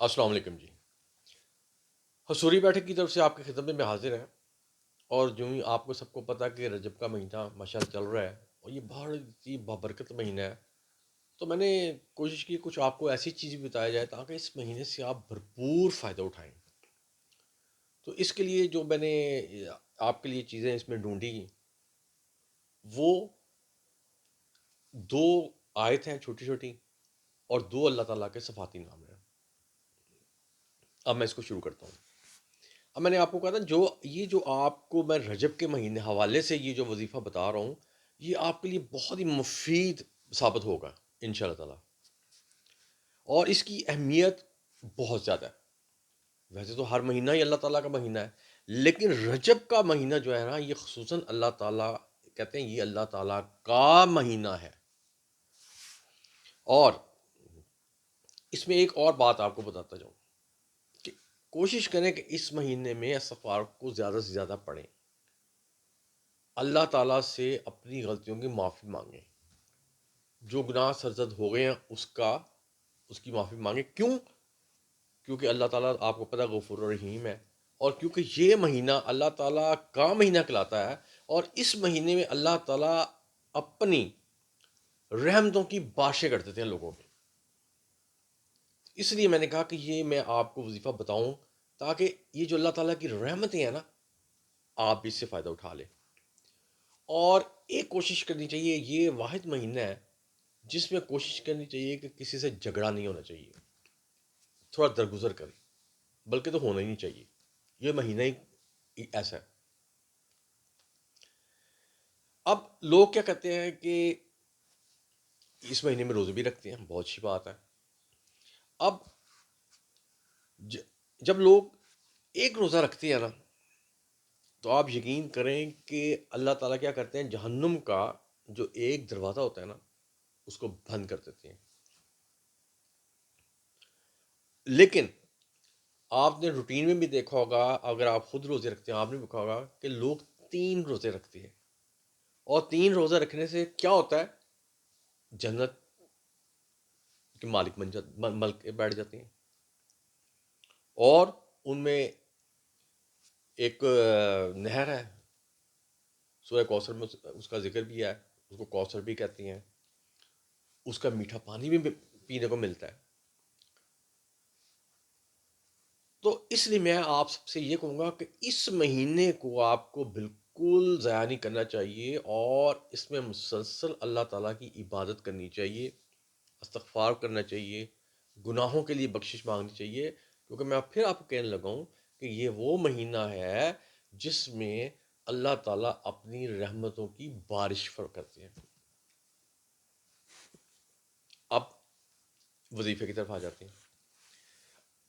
السلام علیکم جی۔ حصوری بیٹھک کی طرف سے آپ کی خدمت میں حاضر ہیں، اور جو ہی آپ کو سب کو پتہ کہ رجب کا مہینہ ماشاءاللہ چل رہا ہے اور یہ بہت ہی بابرکت مہینہ ہے، تو میں نے کوشش کی کچھ آپ کو ایسی چیز بھی بتایا جائے تاکہ اس مہینے سے آپ بھرپور فائدہ اٹھائیں۔ تو اس کے لیے جو میں نے آپ کے لیے چیزیں اس میں ڈھونڈی، وہ دو آیت ہیں چھوٹی چھوٹی، اور دو اللہ تعالیٰ کے صفاتی نام ہیں۔ اب میں اس کو شروع کرتا ہوں۔ اب میں نے آپ کو کہا تھا جو آپ کو میں رجب کے مہینے حوالے سے یہ جو وظیفہ بتا رہا ہوں، یہ آپ کے لیے بہت ہی مفید ثابت ہوگا ان شاء اللہ تعالیٰ، اور اس کی اہمیت بہت زیادہ ہے۔ ویسے تو ہر مہینہ ہی اللہ تعالیٰ کا مہینہ ہے، لیکن رجب کا مہینہ جو ہے نا، یہ خصوصاً اللہ تعالیٰ کہتے ہیں یہ اللہ تعالیٰ کا مہینہ ہے۔ اور اس میں ایک اور بات آپ کو بتاتا جاؤں کہ کوشش کریں کہ اس مہینے میں استغفار کو زیادہ سے زیادہ پڑھیں، اللہ تعالیٰ سے اپنی غلطیوں کی معافی مانگیں، جو گناہ سرزد ہو گئے ہیں اس کی معافی مانگیں۔ کیونکہ اللہ تعالیٰ آپ کو پتہ غفور الرحیم ہے، اور کیونکہ یہ مہینہ اللہ تعالیٰ کا مہینہ کہلاتا ہے، اور اس مہینے میں اللہ تعالیٰ اپنی رحمتوں کی بارشیں کر دیتے ہیں لوگوں پہ۔ اس لیے میں نے کہا کہ یہ میں آپ کو وظیفہ بتاؤں تاکہ یہ جو اللہ تعالیٰ کی رحمتیں ہیں نا، آپ بھی اس سے فائدہ اٹھا لیں۔ اور ایک کوشش کرنی چاہیے، یہ واحد مہینہ ہے جس میں کوشش کرنی چاہیے کہ کسی سے جھگڑا نہیں ہونا چاہیے، تھوڑا درگزر کریں، بلکہ تو ہونا ہی نہیں چاہیے، یہ مہینہ ہی ایسا ہے۔ اب لوگ کیا کرتے ہیں کہ اس مہینے میں روزے بھی رکھتے ہیں، بہت اچھی بات ہے۔ اب جب لوگ ایک روزہ رکھتے ہیں نا، تو آپ یقین کریں کہ اللہ تعالیٰ کیا کرتے ہیں، جہنم کا جو ایک دروازہ ہوتا ہے نا، اس کو بند کر دیتے ہیں۔ لیکن آپ نے روٹین میں بھی دیکھا ہوگا، اگر آپ خود روزے رکھتے ہیں آپ نے بھی دیکھا ہوگا کہ لوگ 3 روزے رکھتے ہیں، اور 3 روزہ رکھنے سے کیا ہوتا ہے، جنت کے مالک ملک بیٹھ جاتے ہیں، اور ان میں ایک نہر ہے، سورہ کوثر میں اس کا ذکر بھی ہے، اس کو کوثر بھی کہتے ہیں، اس کا میٹھا پانی بھی پینے کو ملتا ہے۔ تو اس لیے میں آپ سب سے یہ کہوں گا کہ اس مہینے کو آپ کو بالکل ضائع نہیں کرنا چاہیے، اور اس میں مسلسل اللہ تعالیٰ کی عبادت کرنی چاہیے، استغفار کرنا چاہیے، گناہوں کے لیے بخشش مانگنی چاہیے، کیونکہ میں پھر آپ کو کہنے لگا ہوں کہ یہ وہ مہینہ ہے جس میں اللہ تعالیٰ اپنی رحمتوں کی بارش کرتے ہیں۔ اب وظیفے کی طرف آ جاتے ہیں۔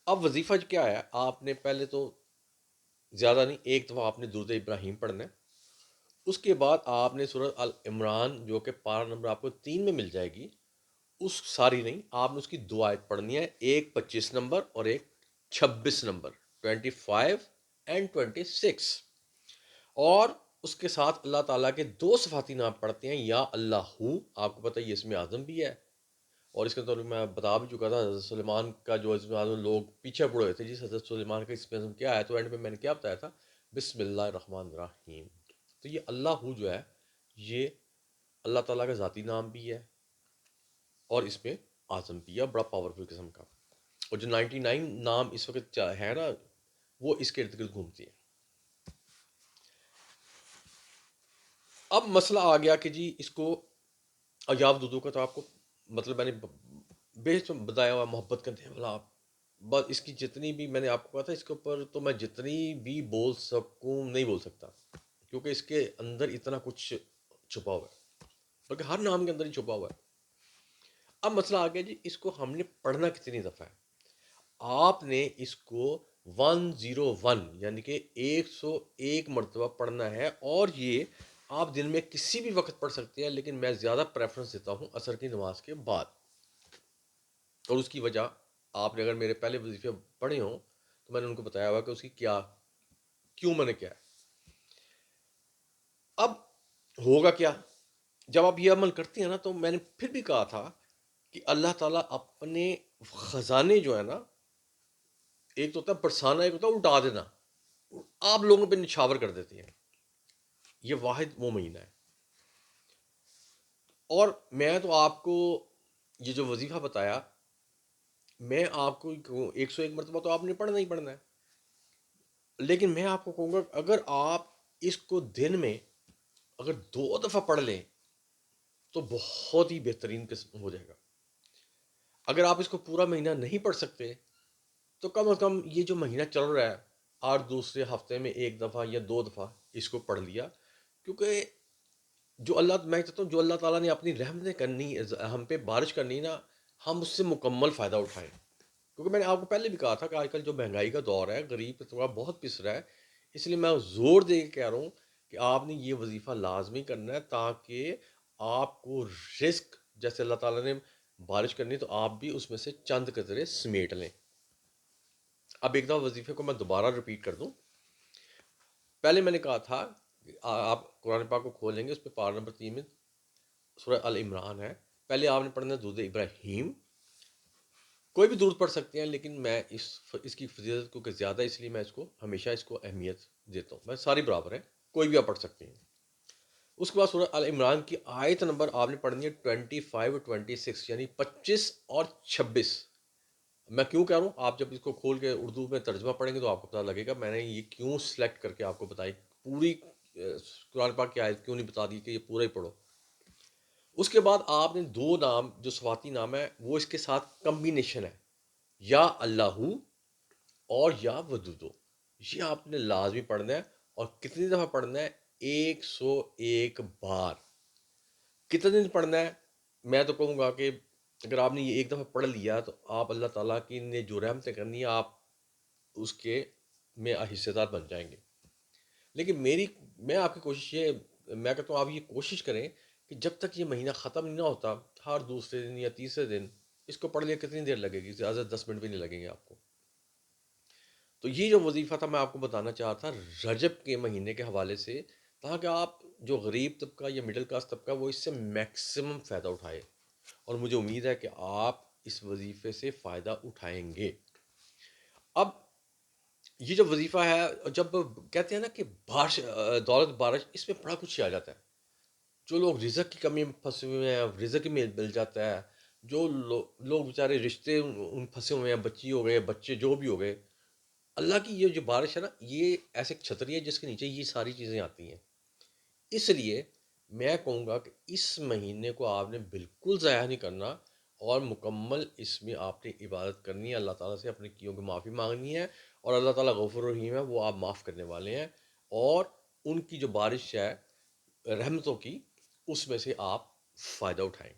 اب وظیفہ کیا ہے، آپ نے پہلے تو زیادہ نہیں، ایک دفعہ آپ نے درود ابراہیم پڑھنا ہے، اس کے بعد آپ نے سورۃ العمران جو کہ پارہ نمبر آپ کو 3 میں مل جائے گی، اس ساری نہیں، آپ نے اس کی 2 آیت پڑھنی ہے، ایک 25 نمبر اور ایک 26 نمبر، 25 اور 26، اور اس کے ساتھ اللہ تعالیٰ کے 2 صفاتی نام پڑھتے ہیں، یا اللہ ہو، آپ کو پتہ ہے یہ اسم اعظم بھی ہے، اور اس کے طور میں بتا بھی چکا تھا حضرت سلیمان کا جو اسم اعظم لوگ پیچھے پڑے ہوئے تھے، جس حضرت سلیمان کا اسم اعظم کیا ہے، تو اینڈ میں نے کیا بتایا تھا، بسم اللہ الرحمن الرحیم۔ تو یہ اللہ ہو جو ہے، یہ اللہ تعالیٰ کا ذاتی نام بھی ہے، اور اس میں اعظم بھی ہے، بڑا پاورفل قسم کا، اور جو 99 نام اس وقت ہے نا، وہ اس کے ارد گرد گھومتی ہیں۔ اب مسئلہ آ گیا کہ جی اس کو ایاب دودو کا تو آپ کو مطلب میں نے بے بتایا ہوا، محبت کرتے ہیں والا، آپ بس اس کی جتنی بھی میں نے آپ کو کہا تھا، اس کے اوپر تو میں جتنی بھی بول سکوں نہیں بول سکتا، کیونکہ اس کے اندر اتنا کچھ چھپا ہوا ہے، بلکہ ہر نام کے اندر ہی چھپا ہوا ہے۔ اب مسئلہ آ گیا جی اس کو ہم نے پڑھنا کتنی دفعہ ہے۔ آپ نے اس کو 101 یعنی کہ 101 مرتبہ پڑھنا ہے، اور یہ آپ دن میں کسی بھی وقت پڑھ سکتے ہیں، لیکن میں زیادہ پریفرنس دیتا ہوں عصر کی نماز کے بعد، اور اس کی وجہ آپ نے اگر میرے پہلے وظیفے پڑھے ہوں تو میں نے ان کو بتایا ہوا کہ اس کی کیوں میں نے کیا ہے۔ اب ہوگا کیا جب آپ یہ عمل کرتے ہیں نا، تو میں نے پھر بھی کہا تھا کہ اللہ تعالیٰ اپنے خزانے جو ہے نا، ایک تو ہوتا ہے برسانا، ایک ہوتا ہے الٹا دینا، آپ لوگوں پہ نچھاور کر دیتے ہیں. یہ واحد وہ مہینہ ہے. اور میں تو آپ کو یہ جو وظیفہ بتایا، میں آپ کو 101 مرتبہ تو آپ نے پڑھنا ہی پڑھنا ہے. لیکن میں آپ کو کہوں گا اگر آپ اس کو دن میں اگر 2 دفعہ پڑھ لیں تو بہت ہی بہترین قسم ہو جائے گا. اگر آپ اس کو پورا مہینہ نہیں پڑھ سکتے تو کم از کم یہ جو مہینہ چل رہا ہے اور دوسرے ہفتے میں 1 دفعہ یا 2 دفعہ اس کو پڑھ لیا. کیونکہ جو اللہ، میں چاہتا ہوں جو اللہ تعالیٰ نے اپنی رحمتیں کرنی ہم پہ بارش کرنی نا، ہم اس سے مکمل فائدہ اٹھائیں. کیونکہ میں نے آپ کو پہلے بھی کہا تھا کہ آج کل جو مہنگائی کا دور ہے، غریب تھوڑا بہت پس رہا ہے. اس لیے میں زور دے کے کہہ رہا ہوں کہ آپ نے یہ وظیفہ لازمی کرنا ہے تاکہ آپ کو رزق، جیسے اللہ تعالیٰ نے بارش کرنی تو آپ بھی اس میں سے چند قطرے سمیٹ لیں. اب ایک دفعہ وظیفے کو میں دوبارہ رپیٹ کر دوں. پہلے میں نے کہا تھا کہ آپ قرآن پاک کو کھولیں گے، اس پہ پارہ نمبر 3 میں سورہ ال عمران ہے. پہلے آپ نے پڑھنا ہے درود ابراہیم. کوئی بھی درود پڑھ سکتے ہیں، لیکن میں اس کی فضیلت کو کہ زیادہ، اس لیے میں اس کو ہمیشہ اس کو اہمیت دیتا ہوں. میں ساری برابر ہیں، کوئی بھی آپ پڑھ سکتے ہیں. اس کے بعد سورہ ال عمران کی آیت نمبر آپ نے پڑھنی ہے 25 اور 26، یعنی 25 اور 26. میں کیوں کہہ رہا ہوں، آپ جب اس کو کھول کے اردو میں ترجمہ پڑھیں گے تو آپ کو پتہ لگے گا میں نے یہ کیوں سلیکٹ کر کے آپ کو بتائی. پوری قرآن پاک کی آیت کیوں نہیں بتا دی کہ یہ پورا ہی پڑھو. اس کے بعد آپ نے 2 نام جو صفاتی نام ہے وہ اس کے ساتھ کمبینیشن ہے، یا اللہ اور یا ودودو. یہ آپ نے لازمی پڑھنا ہے. اور کتنی دفعہ پڑھنا ہے؟ 101 بار. کتنے دن پڑھنا ہے؟ میں تو کہوں گا کہ اگر آپ نے یہ ایک دفعہ پڑھ لیا تو آپ اللہ تعالیٰ کی نے جو رحمتیں کرنی ہے آپ اس کے میں حصے دار بن جائیں گے. لیکن میں آپ کی کوشش یہ، میں کہتا ہوں آپ یہ کوشش کریں کہ جب تک یہ مہینہ ختم نہیں نہ ہوتا، ہر دوسرے دن یا تیسرے دن اس کو پڑھ لیا. کتنی دیر لگے گی؟ زیادہ 10 منٹ بھی نہیں لگیں گے آپ کو. تو یہ جو وظیفہ تھا میں آپ کو بتانا چاہا تھا رجب کے مہینے کے حوالے سے، تاکہ آپ جو غریب طبقہ یا مڈل کلاس طبقہ وہ اس سے میکسیمم فائدہ اٹھائے. اور مجھے امید ہے کہ آپ اس وظیفے سے فائدہ اٹھائیں گے. اب یہ جو وظیفہ ہے، جب کہتے ہیں نا کہ بارش، دولت بارش، اس میں بڑا کچھ آ جاتا ہے. جو لوگ رزق کی کمی میں پھنسے ہوئے ہیں رزق میں مل جاتا ہے. جو لوگ بیچارے رشتے ان پھنسے ہوئے ہیں، بچی ہو گئے، بچے جو بھی ہو گئے، اللہ کی یہ جو بارش ہے نا، یہ ایسے ایک چھتری ہے جس کے نیچے یہ ساری چیزیں آتی ہیں. اس لیے میں کہوں گا کہ اس مہینے کو آپ نے بالکل ضائع نہیں کرنا اور مکمل اس میں آپ نے عبادت کرنی ہے. اللہ تعالیٰ سے اپنے کیوں کی معافی مانگنی ہے. اور اللہ تعالیٰ غفور الرحیم ہے، وہ آپ معاف کرنے والے ہیں. اور ان کی جو بارش ہے رحمتوں کی، اس میں سے آپ فائدہ اٹھائیں.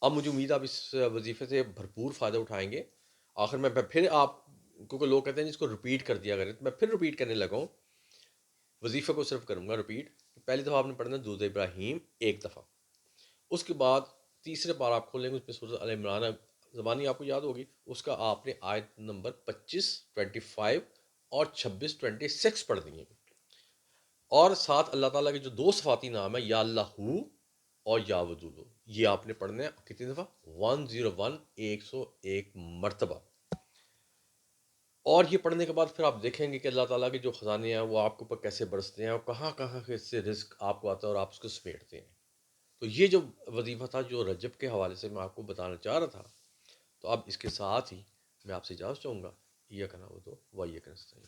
اب مجھے امید ہے آپ اس وظیفے سے بھرپور فائدہ اٹھائیں گے. آخر میں پھر آپ، کیونکہ لوگ کہتے ہیں اس کو رپیٹ کر دیا کریں، تو میں پھر رپیٹ کرنے لگا ہوں. وظیفے کو صرف کروں گا رپیٹ. پہلی دفعہ آپ نے پڑھنا ہے درود ابراہیم 1 دفعہ. اس کے بعد تیسرے بار آپ کھولیں گے، اس میں سورۃ ال عمران زبانی آپ کو یاد ہوگی، اس کا آپ نے آیت نمبر 25، 25 اور 26، 26 پڑھ دی ہیں. اور ساتھ اللہ تعالیٰ کے جو 2 صفاتی نام ہے، یا اللہ اور یا ودود، یہ آپ نے پڑھنا ہے کتنی دفعہ؟ 101، 101 مرتبہ. اور یہ پڑھنے کے بعد پھر آپ دیکھیں گے کہ اللہ تعالیٰ کے جو خزانے ہیں وہ آپ کے اوپر کیسے برستے ہیں اور کہاں کہاں سے رزق آپ کو آتا ہے اور آپ اس کو سمیٹتے ہیں. تو یہ جو وظیفہ تھا جو رجب کے حوالے سے میں آپ کو بتانا چاہ رہا تھا. تو اب اس کے ساتھ ہی میں آپ سے اجازت چاہوں گا. ایاک نعبد و ایاک نستعین.